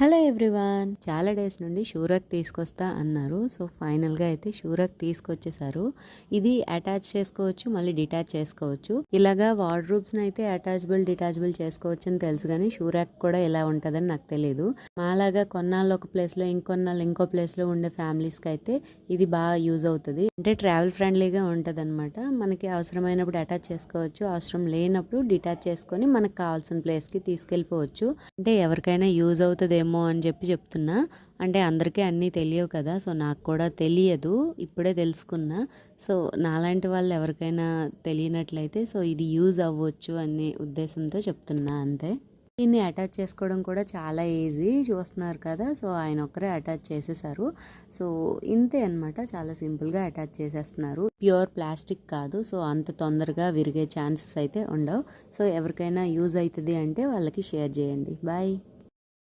Hello everyone, చాలా days నుండి షూరక్ తీసుకొస్తా అన్నారు. సో ఫైనల్గా అయితే షూరక్ తీసుకొచ్చేసారు. ఇది అటాచ్ చేసుకోవచ్చు, మళ్ళీ డిటాచ్ చేసుకోవచ్చు. ఇలాగా వార్డ్రూబ్స్ని అయితే అటాచబుల్ డిటాచబుల్ చేసుకోవచ్చు అని తెలుసు, కానీ షూరక్ కూడా ఎలా ఉంటుందని నాకు తెలియదు. మాలాగా కొన్నాళ్ళు ఒక ప్లేస్లో ఇంకొన్నాళ్ళు ఇంకో ప్లేస్లో ఉండే ఫ్యామిలీస్కి అయితే ఇది బాగా యూజ్ అవుతుంది. అంటే ట్రావెల్ ఫ్రెండ్లీగా ఉంటుంది అనమాట. మనకి అవసరమైనప్పుడు అటాచ్ చేసుకోవచ్చు, అవసరం లేనప్పుడు డిటాచ్ చేసుకొని మనకు కావాల్సిన ప్లేస్కి తీసుకెళ్ళిపోవచ్చు. అంటే ఎవరికైనా యూజ్ అవుతుందేమో అని చెప్తున్నా. అంటే అందరికీ అన్నీ తెలియవు కదా, సో నాకు కూడా తెలియదు, ఇప్పుడే తెలుసుకున్నా. సో నాలాంటి వాళ్ళు ఎవరికైనా తెలియనట్లయితే సో ఇది యూజ్ అవ్వచ్చు అనే ఉద్దేశంతో చెప్తున్నా అంతే. దీన్ని అటాచ్ చేసుకోవడం కూడా చాలా ఈజీ, చూస్తున్నారు కదా. సో ఆయన ఒక్కరే అటాచ్ చేసేసారు. సో ఇంతే అనమాట, చాలా సింపుల్గా అటాచ్ చేసేస్తున్నారు. ప్యూర్ ప్లాస్టిక్ కాదు, సో అంత తొందరగా విరిగే ఛాన్సెస్ అయితే ఉండవు. సో ఎవరికైనా యూజ్ అవుతుంది అంటే వాళ్ళకి షేర్ చేయండి. బాయ్.